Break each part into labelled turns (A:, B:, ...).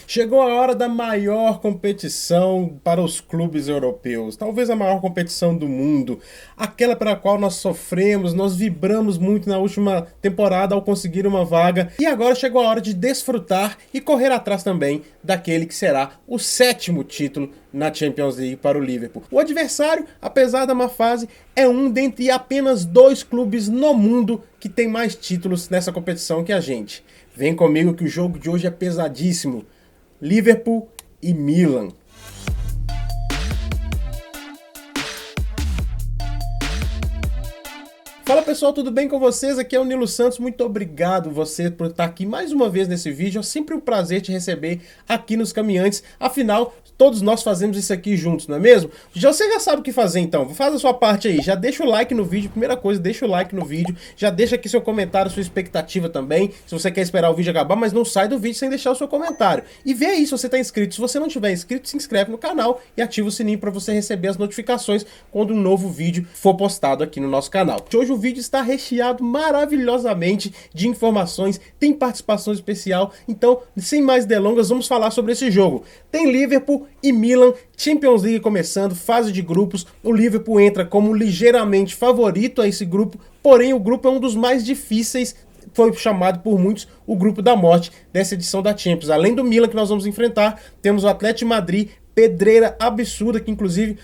A: Chegou a hora da maior competição para os clubes europeus, talvez a maior competição do mundo, aquela para a qual nós sofremos, nós vibramos muito na última temporada ao conseguir uma vaga, e agora chegou a hora de desfrutar e correr atrás também daquele que será o 7º título na Champions League para o Liverpool. O adversário, apesar da má fase, é um dentre apenas 2 clubes no mundo que tem mais títulos nessa competição que a gente. Vem comigo que o jogo de hoje é pesadíssimo. Liverpool e Milan. Fala pessoal, tudo bem com vocês? Aqui é o Nilo Santos, muito obrigado você por estar aqui mais uma vez nesse vídeo, é sempre um prazer te receber aqui nos Caminhantes, afinal, todos nós fazemos isso aqui juntos, não é mesmo? Você já sabe o que fazer então, faz a sua parte aí, já deixa o like no vídeo, primeira coisa, deixa o like no vídeo, já deixa aqui seu comentário, sua expectativa também, se você quer esperar o vídeo acabar, mas não sai do vídeo sem deixar o seu comentário. E vê aí se você está inscrito, se você não tiver inscrito, se inscreve no canal e ativa o sininho para você receber as notificações quando um novo vídeo for postado aqui no nosso canal. Hoje o vídeo está recheado maravilhosamente de informações, tem participação especial, então, sem mais delongas, vamos falar sobre esse jogo. Tem Liverpool e Milan, Champions League começando, fase de grupos, o Liverpool entra como ligeiramente favorito a esse grupo, porém o grupo é um dos mais difíceis, foi chamado por muitos o grupo da morte dessa edição da Champions. Além do Milan que nós vamos enfrentar, temos o Atlético de Madrid, pedreira absurda, que inclusive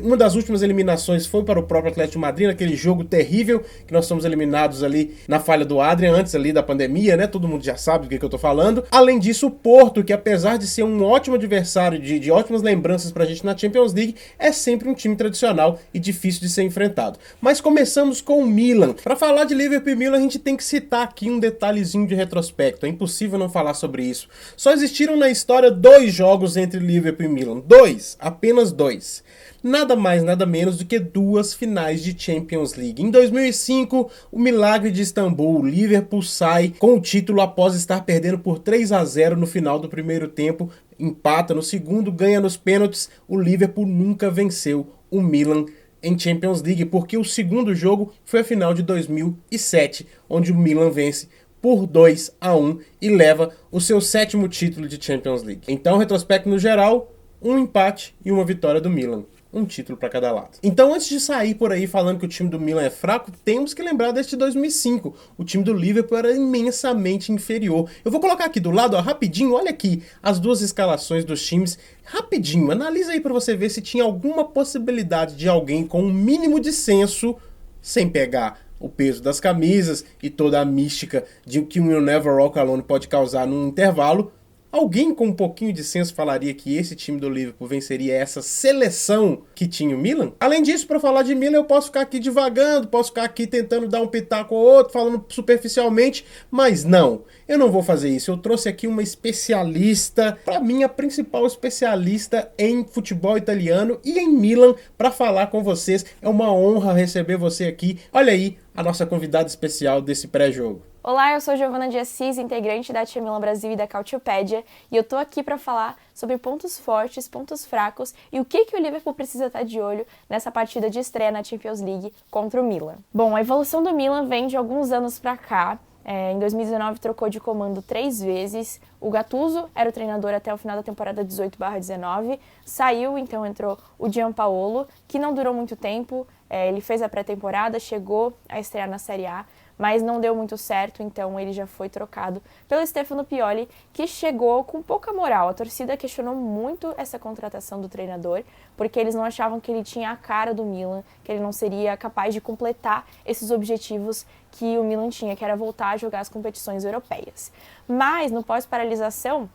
A: uma das últimas eliminações foi para o próprio Atlético de Madrid, naquele jogo terrível que nós somos eliminados ali na falha do Adrian, antes ali da pandemia, né? Todo mundo já sabe do que eu tô falando. Além disso, o Porto, que apesar de ser um ótimo adversário, de ótimas lembranças pra gente na Champions League, é sempre um time tradicional e difícil de ser enfrentado. Mas começamos com o Milan. Para falar de Liverpool e Milan, a gente tem que citar aqui um detalhezinho de retrospecto, é impossível não falar sobre isso. Só existiram na história 2 jogos entre Liverpool e Milan. 2, apenas 2. Nada mais, nada menos do que 2 finais de Champions League. Em 2005, o milagre de Istambul, o Liverpool sai com o título após estar perdendo por 3-0 no final do primeiro tempo, empata no segundo, ganha nos pênaltis. O Liverpool nunca venceu o Milan em Champions League, porque o segundo jogo foi a final de 2007, onde o Milan vence por 2-1 e leva o seu 7º título de Champions League. Então, retrospecto no geral, um empate e uma vitória do Milan. Um título para cada lado. Então, antes de sair por aí falando que o time do Milan é fraco, temos que lembrar deste 2005. O time do Liverpool era imensamente inferior. Eu vou colocar aqui do lado, ó, rapidinho, olha aqui as 2 escalações dos times. Rapidinho, analisa aí para você ver se tinha alguma possibilidade de alguém com um mínimo de senso, sem pegar o peso das camisas e toda a mística de que o You'll Never Walk Alone pode causar num intervalo. Alguém com um pouquinho de senso falaria que esse time do Liverpool venceria essa seleção que tinha o Milan? Além disso, para falar de Milan, eu posso ficar aqui divagando, posso ficar aqui tentando dar um pitaco ou outro, falando superficialmente, mas não, eu não vou fazer isso. Eu trouxe aqui uma especialista, para mim a principal especialista em futebol italiano e em Milan, para falar com vocês. É uma honra receber você aqui. Olha aí a nossa convidada especial desse pré-jogo.
B: Olá, eu sou Giovana de Assis, integrante da Tia Milan Brasil e da Cautiopédia, e eu tô aqui para falar sobre pontos fortes, pontos fracos e o que o Liverpool precisa estar de olho nessa partida de estreia na Champions League contra o Milan. Bom, a evolução do Milan vem de alguns anos para cá. Em 2019 trocou de comando 3 vezes, o Gattuso era o treinador até o final da temporada 18/19, saiu, então entrou o Gianpaolo, que não durou muito tempo, ele fez a pré-temporada, chegou a estrear na Série A, mas não deu muito certo, então ele já foi trocado pelo Stefano Pioli, que chegou com pouca moral. A torcida questionou muito essa contratação do treinador, porque eles não achavam que ele tinha a cara do Milan, que ele não seria capaz de completar esses objetivos que o Milan tinha, que era voltar a jogar as competições europeias. Mas, no pós-paralisação,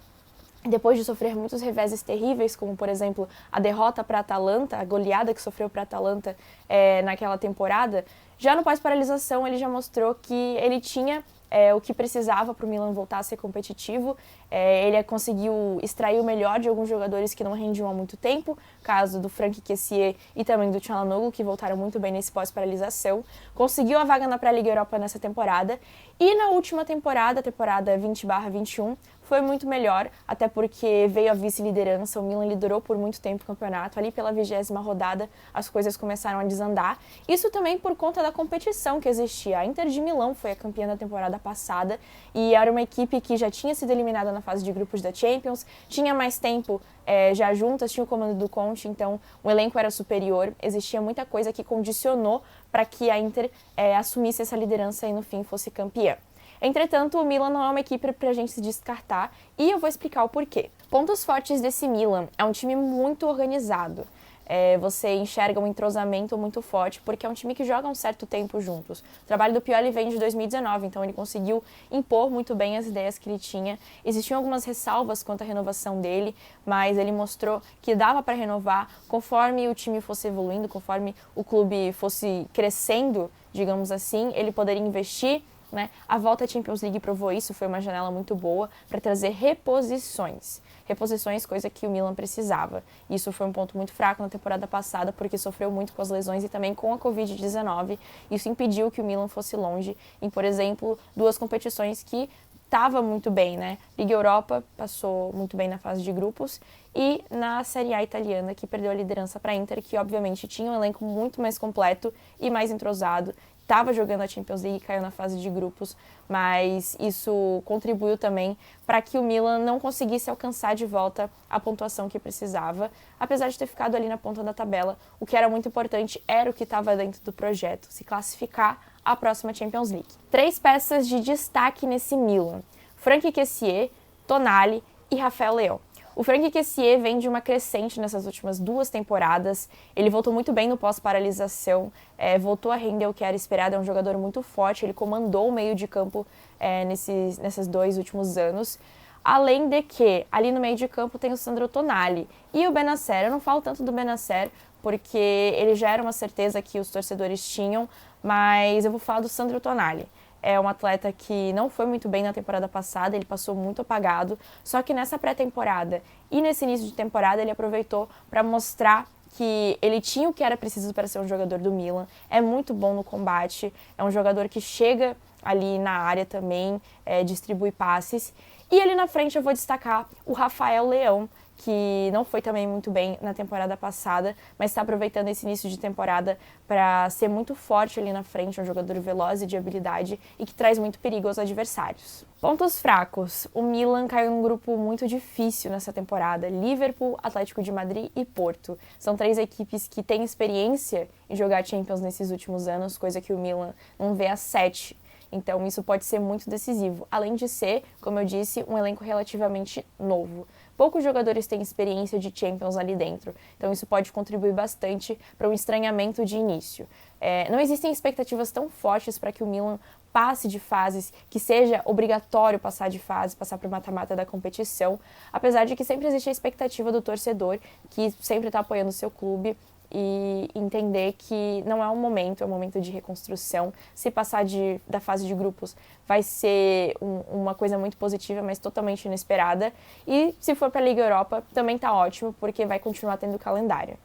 B: depois de sofrer muitos reveses terríveis, como, por exemplo, a derrota para a Atalanta, a goleada que sofreu para a Atalanta naquela temporada, já no pós-paralisação ele já mostrou que ele tinha o que precisava para o Milan voltar a ser competitivo. Ele conseguiu extrair o melhor de alguns jogadores que não rendiam há muito tempo, caso do Franck Kessié e também do Çalhanoğlu, que voltaram muito bem nesse pós-paralisação. Conseguiu a vaga na pré-Liga Europa nessa temporada. E na última temporada, a temporada 20/21, foi muito melhor, até porque veio a vice-liderança, o Milan liderou por muito tempo o campeonato, ali pela 20ª rodada as coisas começaram a desandar, isso também por conta da competição que existia. A Inter de Milão foi a campeã da temporada passada e era uma equipe que já tinha sido eliminada na fase de grupos da Champions, tinha mais tempo já juntas, tinha o comando do Conte, então o elenco era superior, existia muita coisa que condicionou para que a Inter assumisse essa liderança e no fim fosse campeã. Entretanto, o Milan não é uma equipe para a gente se descartar e eu vou explicar o porquê. Pontos fortes desse Milan: é um time muito organizado. Você enxerga um entrosamento muito forte, porque é um time que joga um certo tempo juntos. O trabalho do Pioli vem de 2019, então ele conseguiu impor muito bem as ideias que ele tinha. Existiam algumas ressalvas quanto à renovação dele, mas ele mostrou que dava para renovar conforme o time fosse evoluindo, conforme o clube fosse crescendo, digamos assim, ele poderia investir. A volta à Champions League provou isso, foi uma janela muito boa para trazer reposições. Reposições, coisa que o Milan precisava. Isso foi um ponto muito fraco na temporada passada, porque sofreu muito com as lesões e também com a Covid-19. Isso impediu que o Milan fosse longe em, por exemplo, 2 competições que estava muito bem, Liga Europa passou muito bem na fase de grupos e na Série A italiana, que perdeu a liderança para a Inter, que obviamente tinha um elenco muito mais completo e mais entrosado. Estava jogando a Champions League e caiu na fase de grupos, mas isso contribuiu também para que o Milan não conseguisse alcançar de volta a pontuação que precisava, apesar de ter ficado ali na ponta da tabela. O que era muito importante era o que estava dentro do projeto, se classificar à próxima Champions League. 3 peças de destaque nesse Milan: Franck Kessié, Tonali e Rafael Leão. O Franck Kessié vem de uma crescente nessas últimas 2 temporadas, ele voltou muito bem no pós-paralisação, voltou a render o que era esperado, é um jogador muito forte, ele comandou o meio de campo nesses 2 últimos anos. Além de que, ali no meio de campo tem o Sandro Tonali e o Bennacer. Eu não falo tanto do Bennacer, porque ele já era uma certeza que os torcedores tinham, mas eu vou falar do Sandro Tonali. É um atleta que não foi muito bem na temporada passada, ele passou muito apagado, só que nessa pré-temporada e nesse início de temporada ele aproveitou para mostrar que ele tinha o que era preciso para ser um jogador do Milan, é muito bom no combate, é um jogador que chega ali na área também, distribui passes. E ali na frente eu vou destacar o Rafael Leão, que não foi também muito bem na temporada passada, mas está aproveitando esse início de temporada para ser muito forte ali na frente, um jogador veloz e de habilidade e que traz muito perigo aos adversários. Pontos fracos: o Milan caiu num grupo muito difícil nessa temporada. Liverpool, Atlético de Madrid e Porto. São 3 equipes que têm experiência em jogar Champions nesses últimos anos, coisa que o Milan não vê há 7. Então isso pode ser muito decisivo, além de ser, como eu disse, um elenco relativamente novo. Poucos jogadores têm experiência de Champions ali dentro, então isso pode contribuir bastante para um estranhamento de início. Não existem expectativas tão fortes para que o Milan passe de fases, que seja obrigatório passar de fase, passar para o mata-mata da competição, apesar de que sempre existe a expectativa do torcedor, que sempre está apoiando o seu clube, e entender que não é um momento, é um momento de reconstrução. Se passar da fase de grupos vai ser uma coisa muito positiva, mas totalmente inesperada. E se for para a Liga Europa, também tá ótimo, porque vai continuar tendo calendário.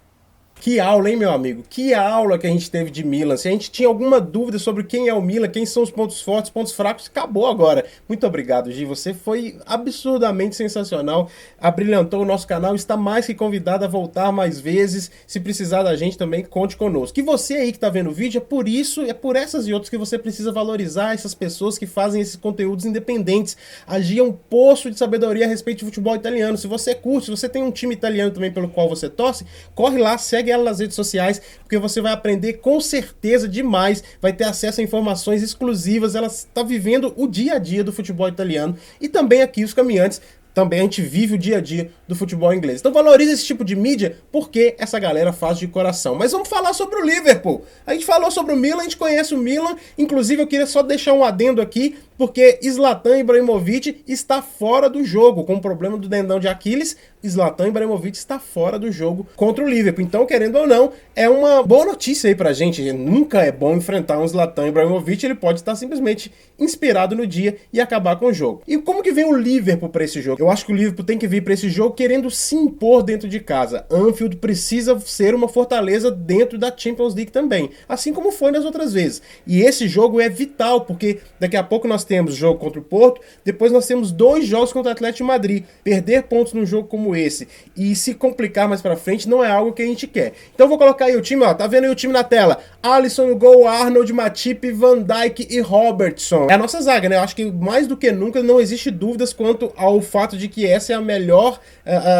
A: Que aula, hein, meu amigo? Que aula que a gente teve de Milan. Se a gente tinha alguma dúvida sobre quem é o Milan, quem são os pontos fortes, pontos fracos, acabou agora. Muito obrigado, Gi. Você foi absurdamente sensacional. Abrilhantou o nosso canal. Está mais que convidado a voltar mais vezes. Se precisar da gente também, conte conosco. E você aí que está vendo o vídeo, é por isso, é por essas e outras que você precisa valorizar essas pessoas que fazem esses conteúdos independentes. A Gi é um poço de sabedoria a respeito de futebol italiano. Se você curte, se você tem um time italiano também pelo qual você torce, corre lá, segue ela nas redes sociais, porque você vai aprender com certeza demais, vai ter acesso a informações exclusivas, ela está vivendo o dia a dia do futebol italiano e também aqui os caminhantes, também a gente vive o dia a dia do futebol inglês. Então valorize esse tipo de mídia, porque essa galera faz de coração. Mas vamos falar sobre o Liverpool. A gente falou sobre o Milan, a gente conhece o Milan, inclusive eu queria só deixar um adendo aqui, porque Zlatan Ibrahimovic está fora do jogo, com o problema do tendão de Aquiles. Zlatan Ibrahimovic está fora do jogo contra o Liverpool. Então, querendo ou não, é uma boa notícia aí pra gente. Nunca é bom enfrentar um Zlatan Ibrahimovic, ele pode estar simplesmente inspirado no dia e acabar com o jogo. E como que vem o Liverpool para esse jogo? Eu acho que o Liverpool tem que vir para esse jogo querendo se impor dentro de casa. Anfield precisa ser uma fortaleza dentro da Champions League também, assim como foi nas outras vezes. E esse jogo é vital, porque daqui a pouco nós temos jogo contra o Porto, depois nós temos 2 jogos contra o Atlético de Madrid. Perder pontos num jogo como esse e se complicar mais pra frente não é algo que a gente quer. Então eu vou colocar aí o time, ó, tá vendo aí o time na tela? Alisson no gol, Arnold, Matip, Van Dijk e Robertson. É a nossa zaga, né? Eu acho que mais do que nunca não existe dúvidas quanto ao fato de que essa é a melhor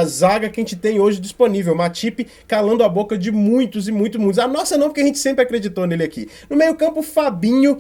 A: zaga que a gente tem hoje disponível. Matip calando a boca de muitos e muitos. A nossa não, porque a gente sempre acreditou nele aqui. No meio campo, Fabinho,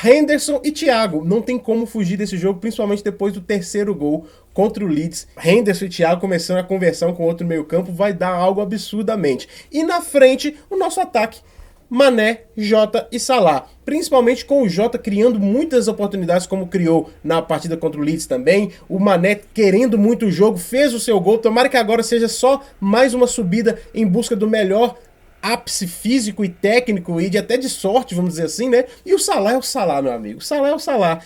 A: Henderson e Thiago. Não tem como fugir desse jogo, principalmente depois do terceiro gol contra o Leeds. Henderson e Thiago começando a conversão com outro meio campo, vai dar algo absurdamente. E na frente, o nosso ataque, Mané, Jota e Salah. Principalmente com o Jota criando muitas oportunidades, como criou na partida contra o Leeds também. O Mané querendo muito o jogo, fez o seu gol. Tomara que agora seja só mais uma subida em busca do melhor ápice físico e técnico e até de sorte, vamos dizer assim, né? E o Salah é o Salah, meu amigo. O Salah é o Salah.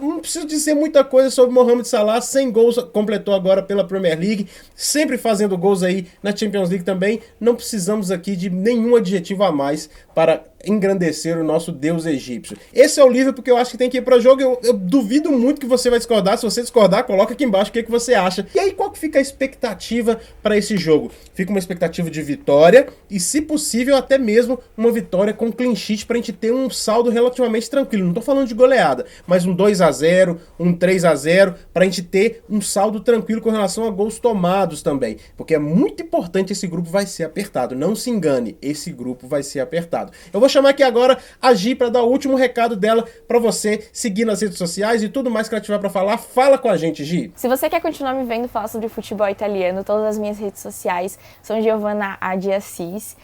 A: Não preciso dizer muita coisa sobre Mohamed Salah. 100 gols completou agora pela Premier League, sempre fazendo gols aí na Champions League também. Não precisamos aqui de nenhum adjetivo a mais para engrandecer o nosso deus egípcio. Esse é o livro porque eu acho que tem que ir para o jogo. Eu duvido muito que você vai discordar. Se você discordar, coloca aqui embaixo o que você acha. E aí, qual que fica a expectativa para esse jogo? Fica uma expectativa de vitória e, se possível, até mesmo uma vitória com clean sheet para a gente ter um saldo relativamente tranquilo. Não tô falando de goleada, mas um 2-0, um 3-0, para a gente ter um saldo tranquilo com relação a gols tomados também. Porque é muito importante, esse grupo vai ser apertado. Não se engane, esse grupo vai ser apertado. Eu vou chamar aqui agora a Gi para dar o último recado dela para você seguir nas redes sociais e tudo mais que ela tiver para falar. Fala com a gente, Gi.
B: Se você quer continuar me vendo falar sobre futebol italiano, todas as minhas redes sociais são Giovanna Adi Assis.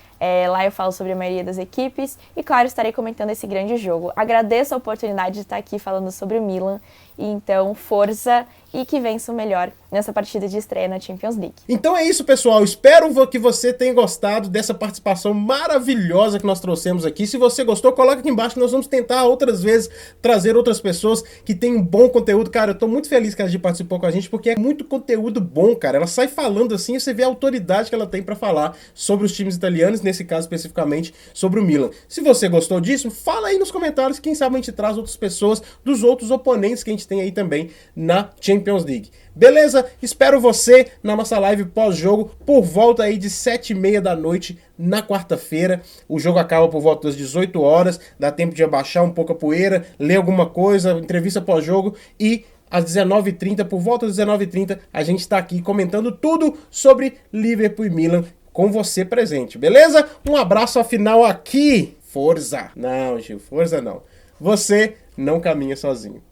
B: Lá eu falo sobre a maioria das equipes e, claro, estarei comentando esse grande jogo. Agradeço a oportunidade de estar aqui falando sobre o Milan. E então, força e que vença o melhor nessa partida de estreia na Champions League.
A: Então é isso, pessoal. Espero que você tenha gostado dessa participação maravilhosa que nós trouxemos aqui. Se você gostou, coloca aqui embaixo que nós vamos tentar outras vezes trazer outras pessoas que têm um bom conteúdo. Cara, eu tô muito feliz que a Gi participou com a gente, porque é muito conteúdo bom, cara. Ela sai falando assim e você vê a autoridade que ela tem pra falar sobre os times italianos, nesse caso especificamente sobre o Milan. Se você gostou disso, fala aí nos comentários, quem sabe a gente traz outras pessoas dos outros oponentes que a gente tem aí também na Champions League. Beleza? Espero você na nossa live pós-jogo por volta aí de 7h30 da noite na quarta-feira. O jogo acaba por volta das 18 horas, dá tempo de abaixar um pouco a poeira, ler alguma coisa, entrevista pós-jogo e às 19h30, por volta das 19h30, a gente está aqui comentando tudo sobre Liverpool e Milan com você presente, beleza? Um abraço afinal aqui. Forza! Não, Gil, força não. Você não caminha sozinho.